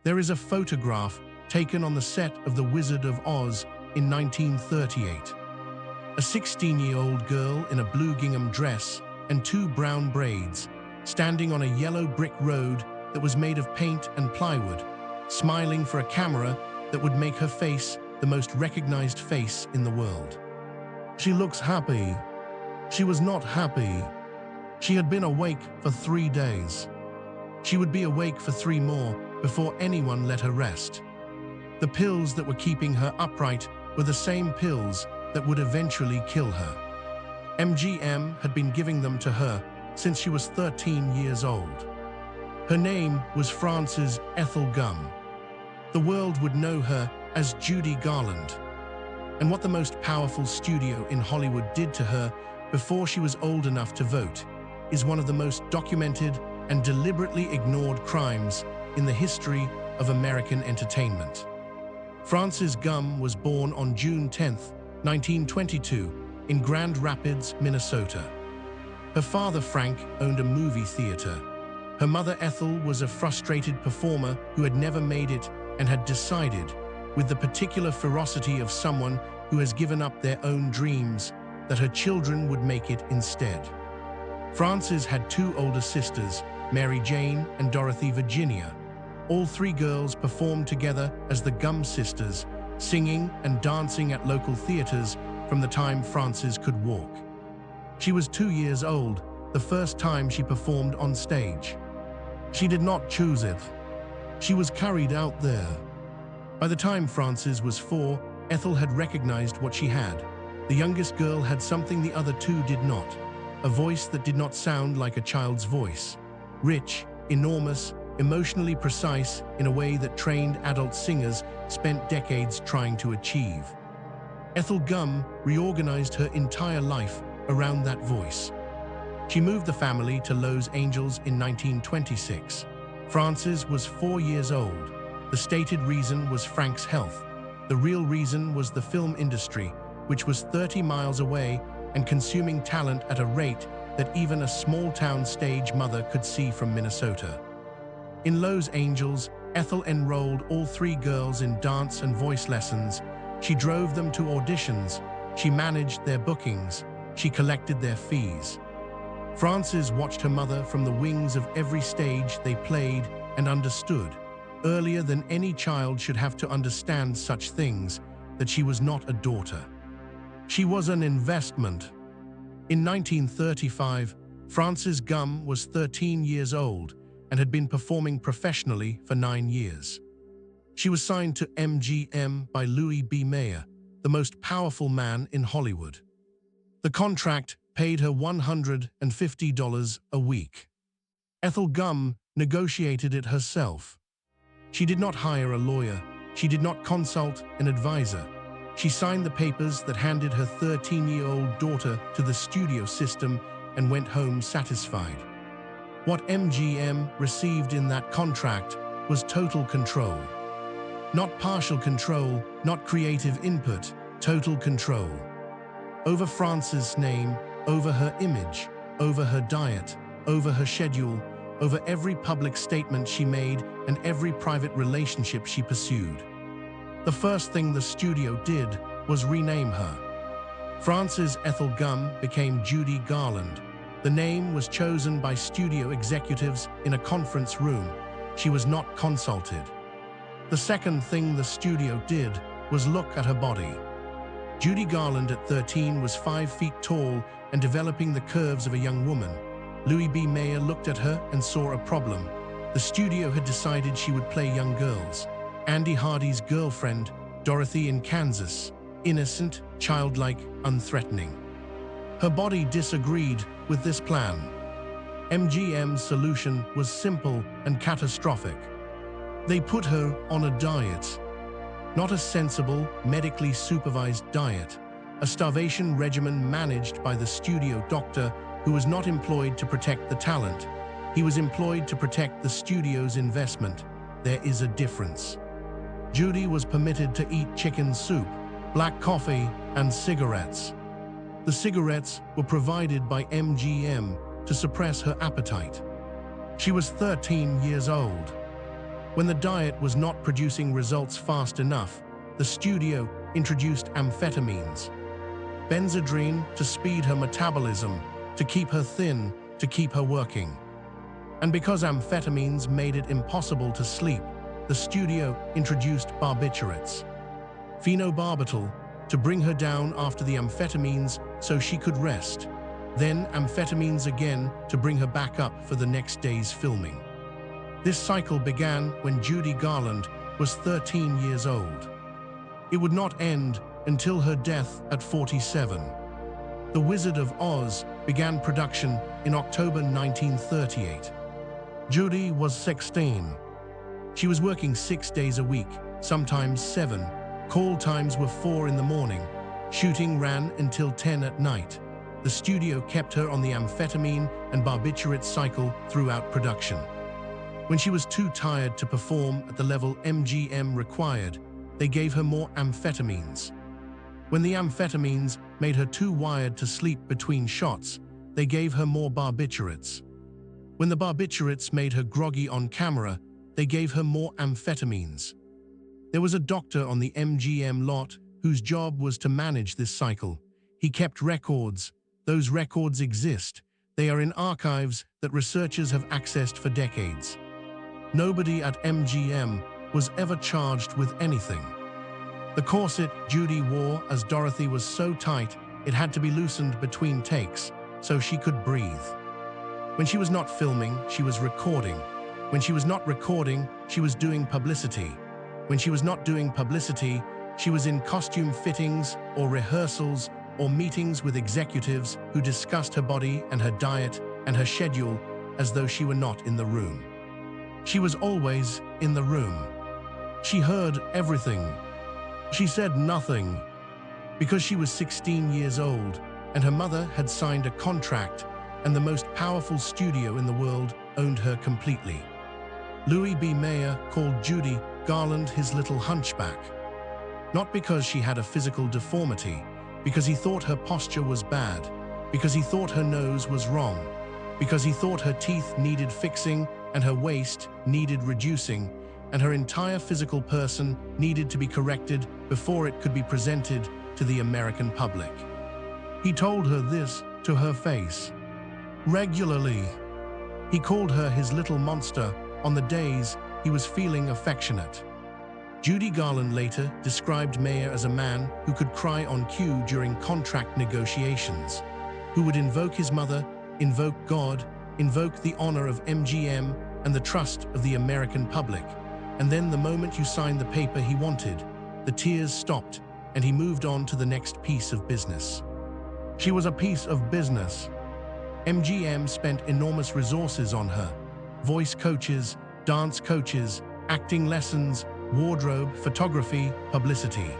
There is a photograph taken on the set of The Wizard of Oz in 1938. A 16-year-old girl in a blue gingham dress and 2 brown braids, standing on a yellow brick road that was made of paint and plywood, smiling for a camera that would make her face the most recognized face in the world. She looks happy. She was not happy. She had been awake for 3 days. She would be awake for 3 more before anyone let her rest. The pills that were keeping her upright were the same pills that would eventually kill her. MGM had been giving them to her since she was 13 years old. Her name was Frances Ethel Gum. The world would know her as Judy Garland. And what the most powerful studio in Hollywood did to her before she was old enough to vote is one of the most documented and deliberately ignored crimes in the history of American entertainment. Frances Gum was born on June 10, 1922, in Grand Rapids, Minnesota. Her father, Frank, owned a movie theater. Her mother, Ethel, was a frustrated performer who had never made it and had decided, with the particular ferocity of someone who has given up their own dreams, that her children would make it instead. Frances had 2 older sisters, Mary Jane and Dorothy Virginia. All 3 girls performed together as the Gum sisters, singing and dancing at local theaters from the time Frances could walk. She was 2 years old the first time she performed on stage. She did not choose it. She was carried out there. By the time Frances was 4, Ethel had recognized what she had. The youngest girl had something the other 2 did not, a voice that did not sound like a child's voice. Rich, enormous, emotionally precise in a way that trained adult singers spent decades trying to achieve. Ethel Gum reorganized her entire life around that voice. She moved the family to Los Angeles in 1926. Frances was 4 years old. The stated reason was Frank's health. The real reason was the film industry, which was 30 miles away and consuming talent at a rate that even a small-town stage mother could see from Minnesota. In Los Angeles, Ethel enrolled all 3 girls in dance and voice lessons. She drove them to auditions. She managed their bookings. She collected their fees. Frances watched her mother from the wings of every stage they played and understood, earlier than any child should have to understand such things, that she was not a daughter. She was an investment. In 1935, Frances Gum was 13 years old and had been performing professionally for 9 years. She was signed to MGM by Louis B. Mayer, the most powerful man in Hollywood. The contract paid her $150 a week. Ethel Gum negotiated it herself. She did not hire a lawyer. She did not consult an advisor. She signed the papers that handed her 13-year-old daughter to the studio system and went home satisfied. What MGM received in that contract was total control. Not partial control, not creative input, total control. Over Frances' name, over her image, over her diet, over her schedule, over every public statement she made and every private relationship she pursued. The first thing the studio did was rename her. Frances Ethel Gum became Judy Garland. The name was chosen by studio executives in a conference room. She was not consulted. The second thing the studio did was look at her body. Judy Garland at 13 was 5 feet tall and developing the curves of a young woman. Louis B. Mayer looked at her and saw a problem. The studio had decided she would play young girls. Andy Hardy's girlfriend, Dorothy in Kansas, innocent, childlike, unthreatening. Her body disagreed with this plan. MGM's solution was simple and catastrophic. They put her on a diet. Not a sensible, medically supervised diet, a starvation regimen managed by the studio doctor who was not employed to protect the talent. He was employed to protect the studio's investment. There is a difference. Judy was permitted to eat chicken soup, black coffee, and cigarettes. The cigarettes were provided by MGM to suppress her appetite. She was 13 years old. When the diet was not producing results fast enough, the studio introduced amphetamines. Benzedrine to speed her metabolism, to keep her thin, to keep her working. And because amphetamines made it impossible to sleep, the studio introduced barbiturates. Phenobarbital to bring her down after the amphetamines so she could rest. Then amphetamines again to bring her back up for the next day's filming. This cycle began when Judy Garland was 13 years old. It would not end until her death at 47. The Wizard of Oz began production in October 1938. Judy was 16. She was working 6 days a week, sometimes 7. Call times were 4 in the morning. Shooting ran until 10 at night. The studio kept her on the amphetamine and barbiturate cycle throughout production. When she was too tired to perform at the level MGM required, they gave her more amphetamines. When the amphetamines made her too wired to sleep between shots, they gave her more barbiturates. When the barbiturates made her groggy on camera, they gave her more amphetamines. There was a doctor on the MGM lot whose job was to manage this cycle. He kept records. Those records exist. They are in archives that researchers have accessed for decades. Nobody at MGM was ever charged with anything. The corset Judy wore as Dorothy was so tight it had to be loosened between takes so she could breathe. When she was not filming, she was recording. When she was not recording, she was doing publicity. When she was not doing publicity, she was in costume fittings or rehearsals or meetings with executives who discussed her body and her diet and her schedule as though she were not in the room. She was always in the room. She heard everything. She said nothing because she was 16 years old and her mother had signed a contract and the most powerful studio in the world owned her completely. Louis B. Mayer called Judy Garland his little hunchback. Not because she had a physical deformity, because he thought her posture was bad, because he thought her nose was wrong, because he thought her teeth needed fixing and her waist needed reducing, and her entire physical person needed to be corrected before it could be presented to the American public. He told her this to her face. Regularly. He called her his little monster on the days he was feeling affectionate. Judy Garland later described Mayer as a man who could cry on cue during contract negotiations, who would invoke his mother, invoke God, invoke the honor of MGM and the trust of the American public, and then the moment you signed the paper he wanted, the tears stopped and he moved on to the next piece of business. She was a piece of business. MGM spent enormous resources on her: voice coaches, dance coaches, acting lessons, wardrobe, photography, publicity.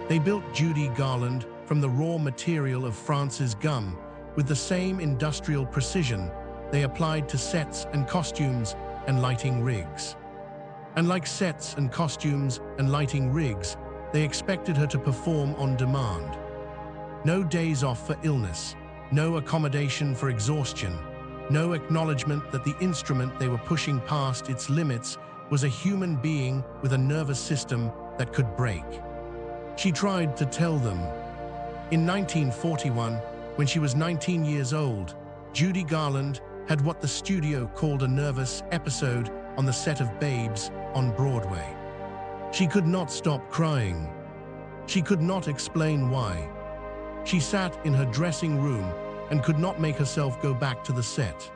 They built Judy Garland from the raw material of France's gum with the same industrial precision they applied to sets and costumes and lighting rigs. And like sets and costumes and lighting rigs, they expected her to perform on demand. No days off for illness, no accommodation for exhaustion, no acknowledgement that the instrument they were pushing past its limits was a human being with a nervous system that could break. She tried to tell them. In 1941, when she was 19 years old, Judy Garland had what the studio called a nervous episode on the set of Babes on Broadway. She could not stop crying. She could not explain why. She sat in her dressing room and could not make herself go back to the set.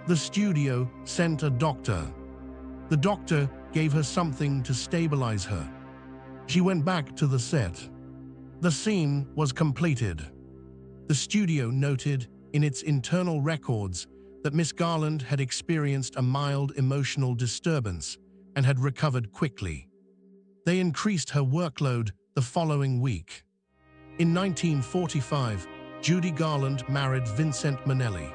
The studio sent a doctor. The doctor gave her something to stabilize her. She went back to the set. The scene was completed. The studio noted in its internal records that Miss Garland had experienced a mild emotional disturbance and had recovered quickly. They increased her workload the following week. In 1945, Judy Garland married Vincent Minnelli.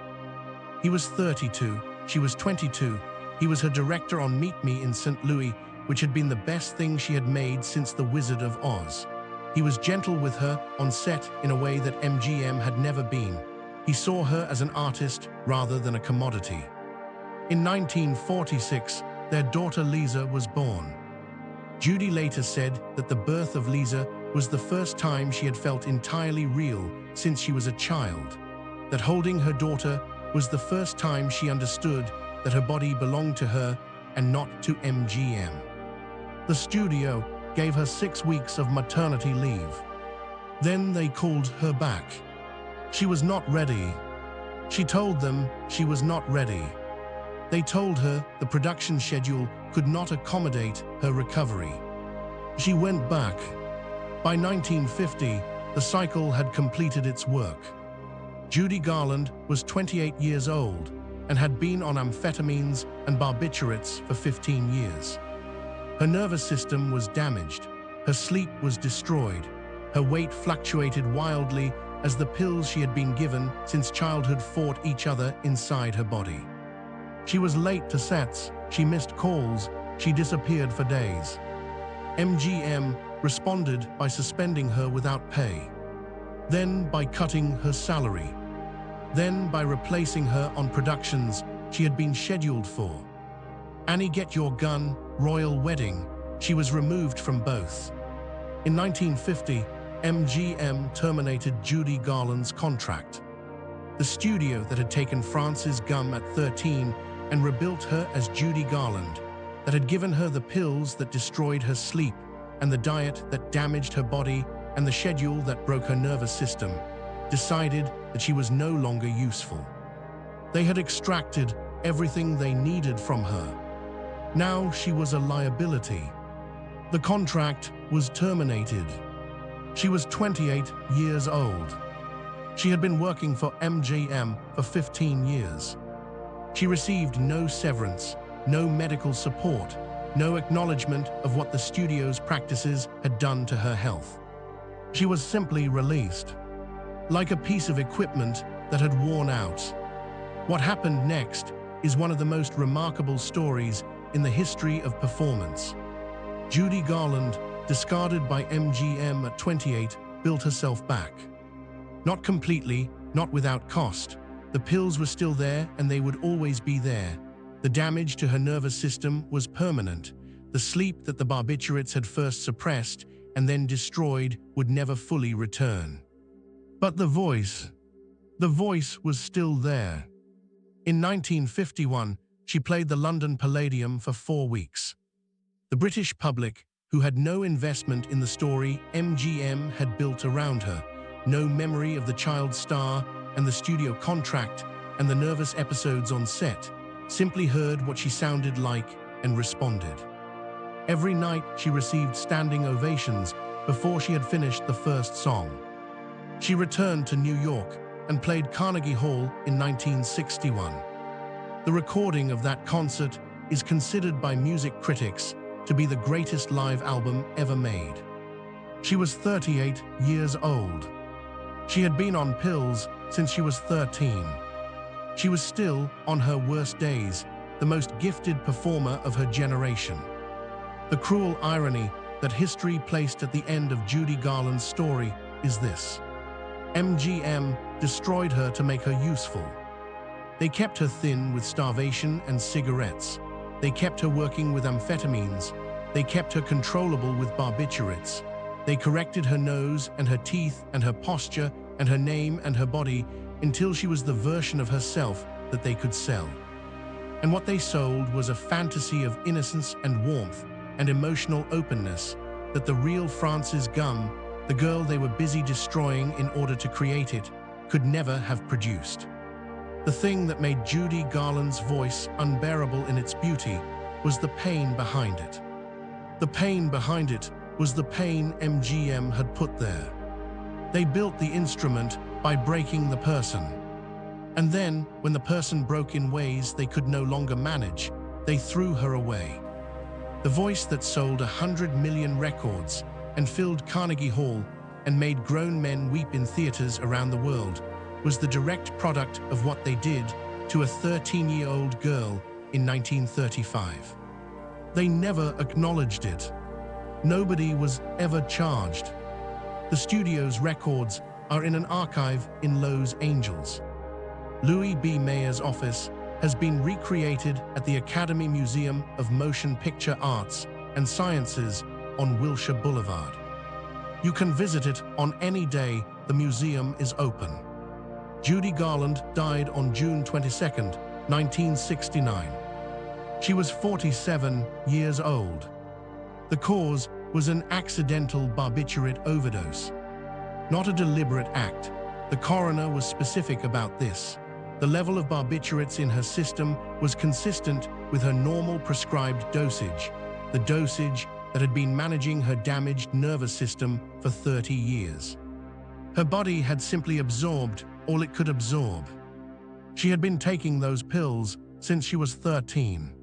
He was 32, she was 22. He was her director on Meet Me in St. Louis, which had been the best thing she had made since The Wizard of Oz. He was gentle with her on set in a way that MGM had never been. He saw her as an artist rather than a commodity. In 1946, their daughter Lisa was born. Judy later said that the birth of Lisa was the first time she had felt entirely real since she was a child, that holding her daughter was the first time she understood that her body belonged to her and not to MGM. The studio gave her 6 weeks of maternity leave. Then they called her back. She was not ready. She told them she was not ready. They told her the production schedule could not accommodate her recovery. She went back. By 1950, the cycle had completed its work. Judy Garland was 28 years old and had been on amphetamines and barbiturates for 15 years. Her nervous system was damaged. Her sleep was destroyed. Her weight fluctuated wildly as the pills she had been given since childhood fought each other inside her body. She was late to sets, she missed calls, she disappeared for days. MGM responded by suspending her without pay, then by cutting her salary, then by replacing her on productions she had been scheduled for. Annie Get Your Gun, Royal Wedding, she was removed from both. In 1950, MGM terminated Judy Garland's contract. The studio that had taken Frances Gumm at 13 and rebuilt her as Judy Garland, that had given her the pills that destroyed her sleep and the diet that damaged her body and the schedule that broke her nervous system, decided that she was no longer useful. They had extracted everything they needed from her. Now she was a liability. The contract was terminated. She was 28 years old. She had been working for MGM for 15 years. She received no severance, no medical support, no acknowledgement of what the studio's practices had done to her health. She was simply released, like a piece of equipment that had worn out. What happened next is one of the most remarkable stories in the history of performance. Judy Garland, discarded by MGM at 28, built herself back. Not completely, not without cost. The pills were still there and they would always be there. The damage to her nervous system was permanent. The sleep that the barbiturates had first suppressed and then destroyed would never fully return. But the voice was still there. In 1951, she played the London Palladium for 4 weeks. The British public, who had no investment in the story MGM had built around her, no memory of the child star and the studio contract and the nervous episodes on set, simply heard what she sounded like and responded. Every night she received standing ovations before she had finished the first song. She returned to New York and played Carnegie Hall in 1961. The recording of that concert is considered by music critics to be the greatest live album ever made. She was 38 years old. She had been on pills since she was 13. She was still, on her worst days, the most gifted performer of her generation. The cruel irony that history placed at the end of Judy Garland's story is this: MGM destroyed her to make her useful. They kept her thin with starvation and cigarettes. They kept her working with amphetamines. They kept her controllable with barbiturates. They corrected her nose and her teeth and her posture and her name and her body until she was the version of herself that they could sell. And what they sold was a fantasy of innocence and warmth and emotional openness that the real Frances Gumm, the girl they were busy destroying in order to create it, could never have produced. The thing that made Judy Garland's voice unbearable in its beauty was the pain behind it. The pain behind it was the pain MGM had put there. They built the instrument by breaking the person. And then, when the person broke in ways they could no longer manage, they threw her away. The voice that sold 100 million records and filled Carnegie Hall and made grown men weep in theaters around the world was the direct product of what they did to a 13-year-old girl in 1935. They never acknowledged it. Nobody was ever charged. The studio's records are in an archive in Los Angeles. Louis B. Mayer's office has been recreated at the Academy Museum of Motion Picture Arts and Sciences on Wilshire Boulevard. You can visit it on any day the museum is open. Judy Garland died on June 22, 1969. She was 47 years old. The cause was an accidental barbiturate overdose. Not a deliberate act. The coroner was specific about this. The level of barbiturates in her system was consistent with her normal prescribed dosage, the dosage that had been managing her damaged nervous system for 30 years. Her body had simply absorbed all it could absorb. She had been taking those pills since she was 13.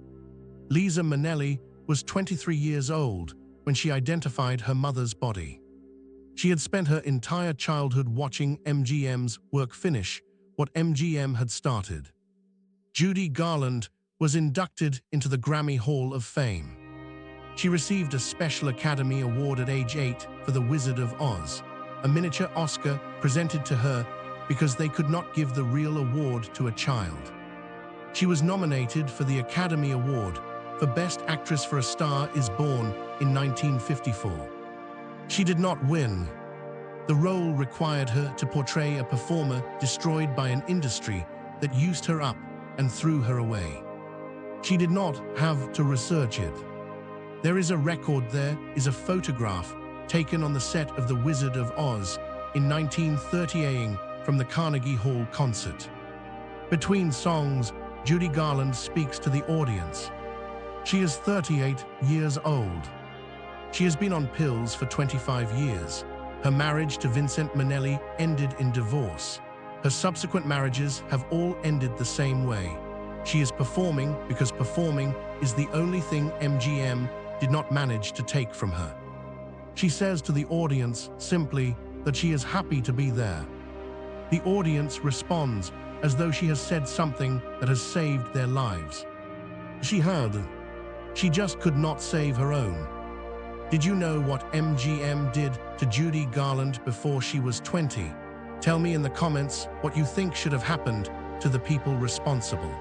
Liza Minnelli was 23 years old when she identified her mother's body. She had spent her entire childhood watching MGM's work finish what MGM had started. Judy Garland was inducted into the Grammy Hall of Fame. She received a Special Academy Award at age 8 for The Wizard of Oz, a miniature Oscar presented to her because they could not give the real award to a child. She was nominated for the Academy Award for Best Actress for A Star Is Born in 1954. She did not win. The role required her to portray a performer destroyed by an industry that used her up and threw her away. She did not have to research it. There is a record, there is a photograph taken on the set of The Wizard of Oz in 1938 from the Carnegie Hall concert. Between songs, Judy Garland speaks to the audience. She is 38 years old. She has been on pills for 25 years. Her marriage to Vincent Minnelli ended in divorce. Her subsequent marriages have all ended the same way. She is performing because performing is the only thing MGM did not manage to take from her. She says to the audience simply that she is happy to be there. The audience responds as though she has said something that has saved their lives. She had. She just could not save her own. Did you know what MGM did to Judy Garland before she was 20? Tell me in the comments what you think should have happened to the people responsible.